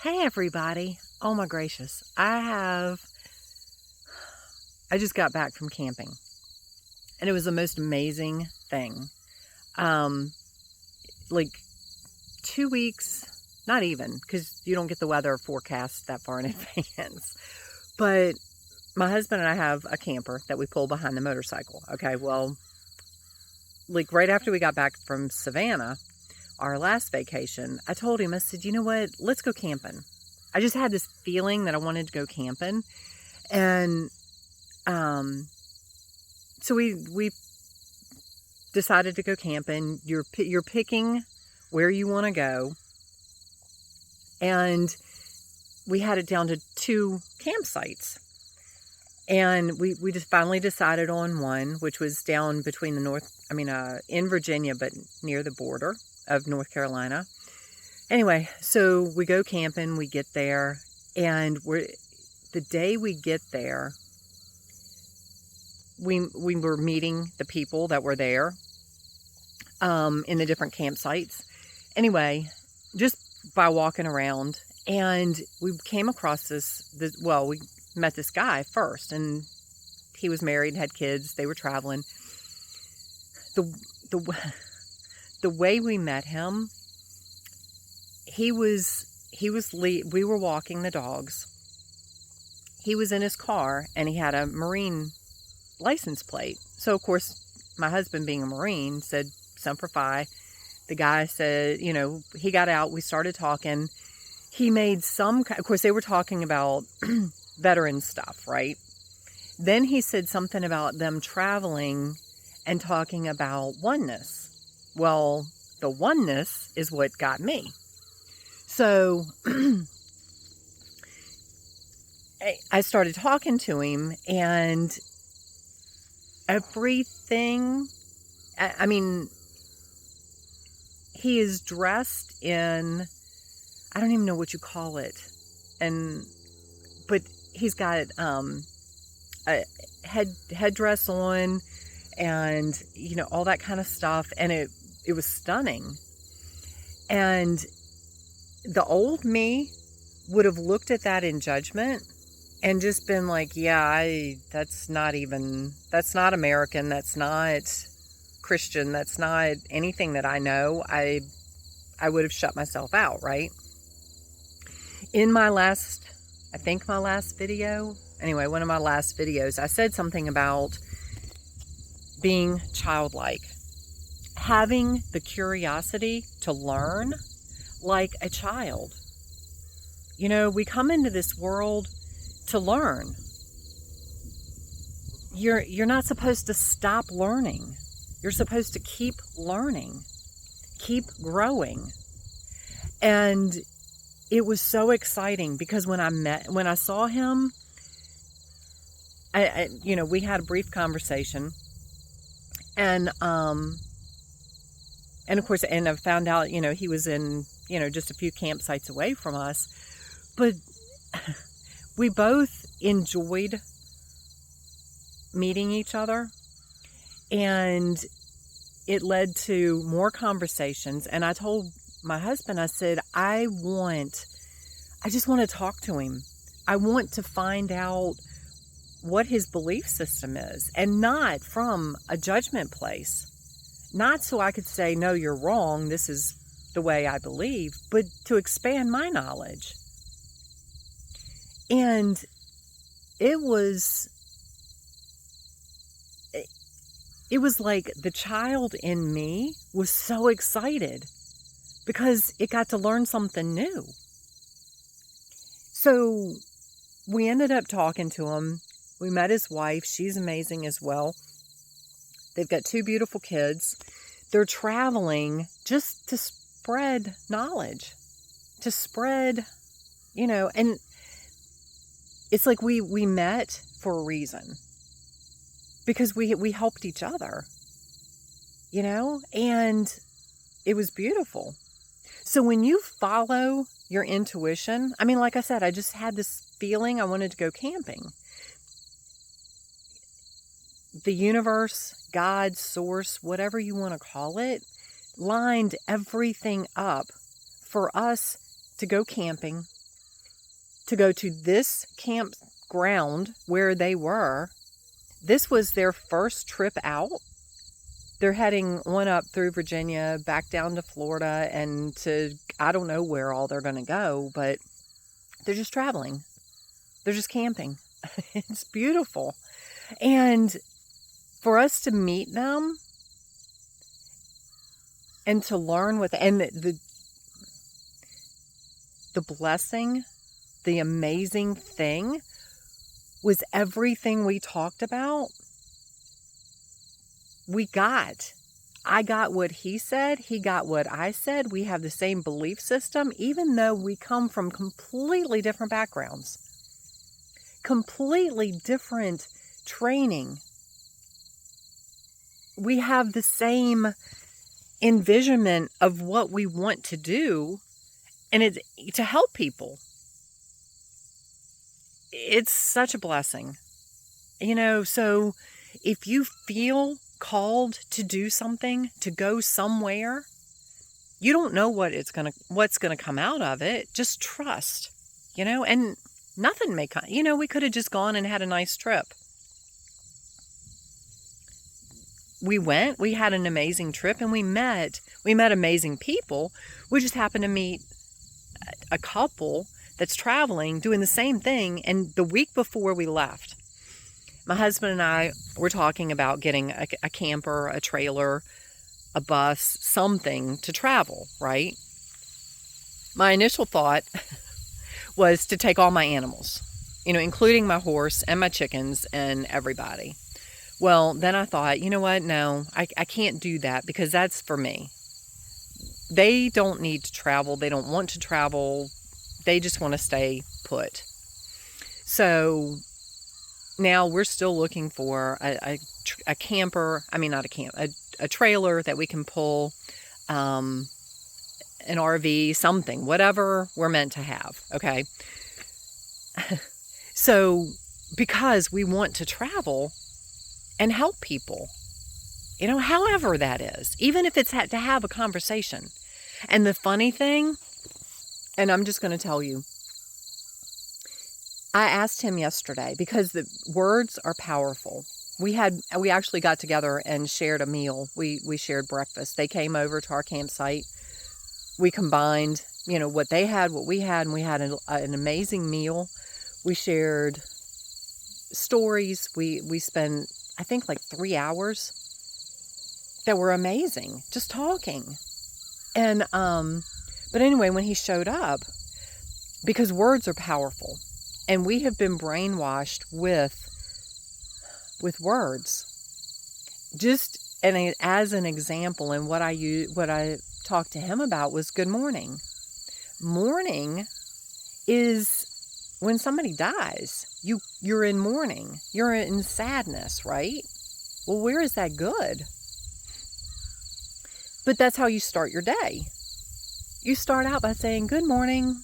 Hey everybody. Oh my gracious. I just got back from camping and it was the most amazing thing. Um, like 2 weeks, not even, because you don't get the weather forecast that far in advance. But my husband and I have a camper that we pull behind the motorcycle. Okay, well, like right after we got back from Savannah, our last vacation, I told him, I said, you know what, let's go camping. I just had this feeling that I wanted to go camping. And so we decided to go camping. You're picking where you want to go, and we had it down to 2 campsites. And we just finally decided on one, which was down between in Virginia, but near the border of North Carolina. Anyway, so we go camping, we get there, and the day we get there, we were meeting the people that were there in the different campsites. Anyway, just by walking around, and we came across we met this guy first, and he was married, had kids, they were traveling. The way we met him, we were walking the dogs. He was in his car and he had a Marine license plate. So of course, my husband being a Marine said, Semper Fi. The guy said, he got out, we started talking. He made of course they were talking about veteran stuff, right? Then he said something about them traveling and talking about oneness. Well, the oneness is what got me. So I started talking to him, and everything, he is dressed in, I don't even know what you call it, but he's got a headdress on, and all that kind of stuff, and it was stunning. And the old me would have looked at that in judgment and just been like, yeah, that's not American, that's not Christian, that's not anything that I know. I would have shut myself out, right? In my last video, anyway, one of my last videos, I said something about being childlike, having the curiosity to learn like a child. We come into this world to learn. You're not supposed to stop learning. You're supposed to keep learning, keep growing. And it was so exciting because when I saw him, we had a brief conversation, and of course, and I found out, he was in, just a few campsites away from us, but we both enjoyed meeting each other, and it led to more conversations. And I told my husband, I said, I just want to talk to him. I want to find out what his belief system is, and not from a judgment place. Not so I could say, no, you're wrong, this is the way I believe, but to expand my knowledge. And it was like the child in me was so excited because it got to learn something new. So we ended up talking to him. We met his wife. She's amazing as well. They've got 2 beautiful kids. They're traveling just to spread knowledge, to spread, and it's like we met for a reason, because we helped each other, and it was beautiful. So when you follow your intuition, like I said, I just had this feeling I wanted to go camping. The universe, God, source, whatever you want to call it, lined everything up for us to go camping, to go to this campground where they were. This was their first trip out. They're heading on up through Virginia, back down to Florida, and to, I don't know where all they're going to go, but they're just traveling. They're just camping. It's beautiful. And for us to meet them and to learn with, and the blessing, the amazing thing was everything we talked about. We got. I got what he said. He got what I said. We have the same belief system, even though we come from completely different backgrounds, completely different training. We have the same envisionment of what we want to do, and it's to help people. It's such a blessing, so if you feel called to do something, to go somewhere, you don't know what's going to come out of it. Just trust, and nothing may come. We could have just gone and had a nice trip. We had an amazing trip, and we met amazing people. We just happened to meet a couple that's traveling, doing the same thing. And the week before we left, my husband and I were talking about getting a camper, a trailer, a bus, something to travel, right? My initial thought was to take all my animals, including my horse and my chickens and everybody. Well, then I thought, you know what? No, I can't do that because that's for me. They don't need to travel. They don't want to travel. They just want to stay put. So now we're still looking for a camper. I mean, not a camp, a trailer that we can pull, an RV, something, whatever we're meant to have. Okay. So because we want to travel and help people, however that is, even if it's had to have a conversation. And the funny thing, and I'm just going to tell you, I asked him yesterday because the words are powerful. We actually got together and shared a meal. We shared breakfast. They came over to our campsite. We combined, what they had, what we had, and we had an amazing meal. We shared stories. We spent, I think, like 3 hours that were amazing, just talking. And, but anyway, when he showed up, because words are powerful, and we have been brainwashed with words. Just, and as an example, and what I talked to him about was good morning. Mourning is when somebody dies. You're in mourning. You're in sadness, right? Well, where is that good? But that's how you start your day. You start out by saying, good morning.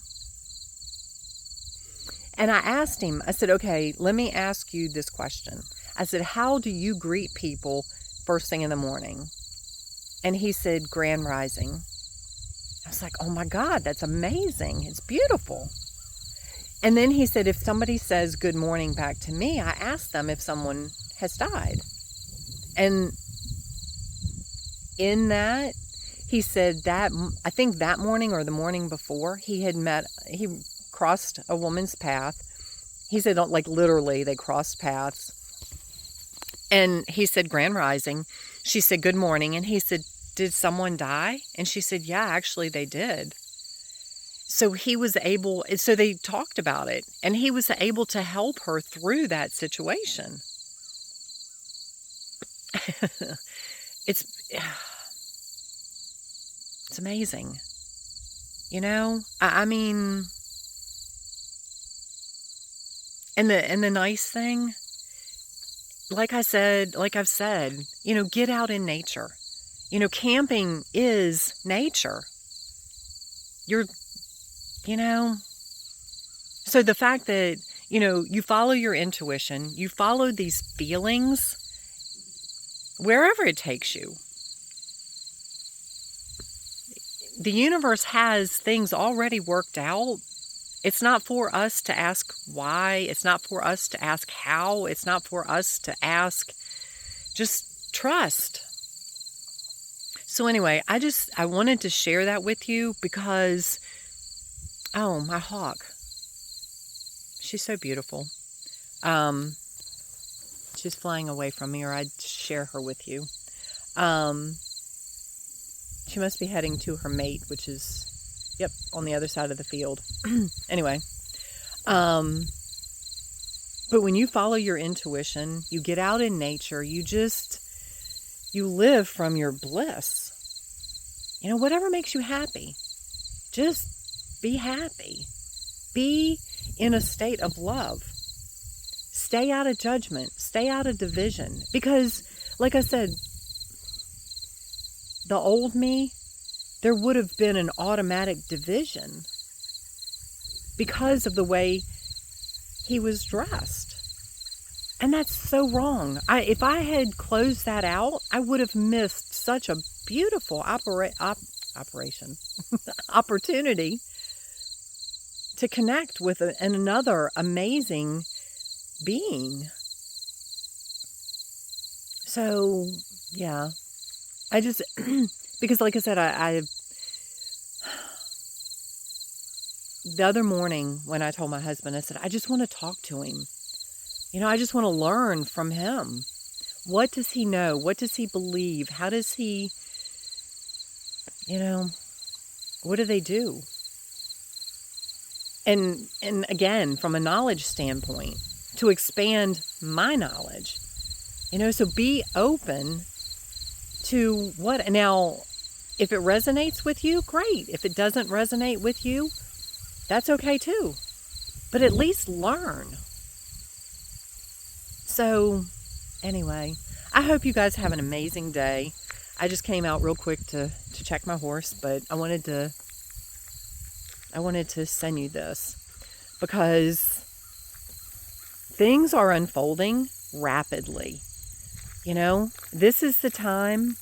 And I asked him, I said, okay, let me ask you this question. I said, how do you greet people first thing in the morning? And he said, grand rising. I was like, oh my God, that's amazing. It's beautiful. And then he said, if somebody says good morning back to me, I ask them if someone has died. And in that, he said that, I think that morning or the morning before, he crossed a woman's path. He said, like literally, they crossed paths. And he said, grand rising. She said, good morning. And he said, did someone die? And she said, yeah, actually they did. So so they talked about it, and he was able to help her through that situation. It's amazing. I mean, and the nice thing, like I've said, get out in nature. Camping is nature. So the fact that, you follow your intuition, you follow these feelings, wherever it takes you. The universe has things already worked out It's not for us to ask why. It's not for us to ask how. It's not for us to ask. Just trust. So anyway, I wanted to share that with you because, oh, my hawk. She's so beautiful. She's flying away from me, or I'd share her with you. She must be heading to her mate, which is, yep, on the other side of the field. Anyway, but when you follow your intuition, you get out in nature, you live from your bliss. You know, whatever makes you happy, just be happy. Be in a state of love. Stay out of judgment. Stay out of division. Because, like I said, the old me, there would have been an automatic division because of the way he was dressed. And that's so wrong. If I had closed that out, I would have missed such a beautiful opportunity to connect with another amazing being. So, yeah. I just, because like I said, the other morning when I told my husband, I said, I just want to talk to him. You know, I just want to learn from him. What does he know? What does he believe? How does he, you know, what do they do? And again, from a knowledge standpoint, to expand my knowledge, you know, so be open to what. Now, if it resonates with you, great. If it doesn't resonate with you, that's okay too. But at least learn. So, anyway, I hope you guys have an amazing day. I just came out real quick to check my horse, but I wanted to send you this because things are unfolding rapidly. You know, this is the time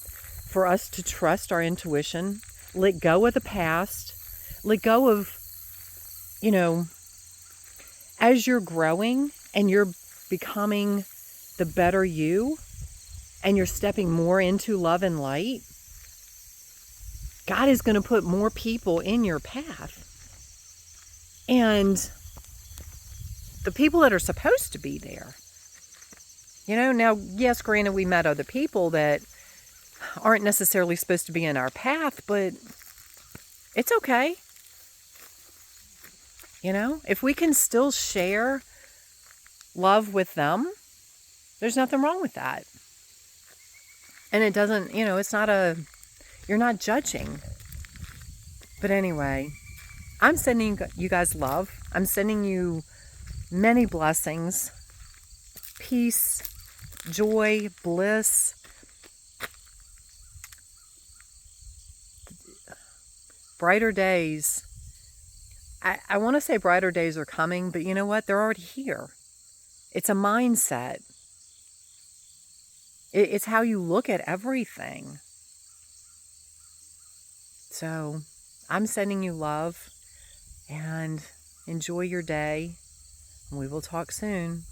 for us to trust our intuition, let go of the past, let go of, you know, as you're growing and you're becoming the better you and you're stepping more into love and light, God is going to put more people in your path. And the people that are supposed to be there. You know, now, yes, granted, we met other people that aren't necessarily supposed to be in our path, but it's okay. You know, if we can still share love with them, there's nothing wrong with that. And it doesn't, you know, you're not judging. But anyway, I'm sending you guys love. I'm sending you many blessings, peace, joy, bliss, brighter days. I want to say brighter days are coming, but you know what? They're already here. It's a mindset. It's how you look at everything. So I'm sending you love and enjoy your day. We will talk soon.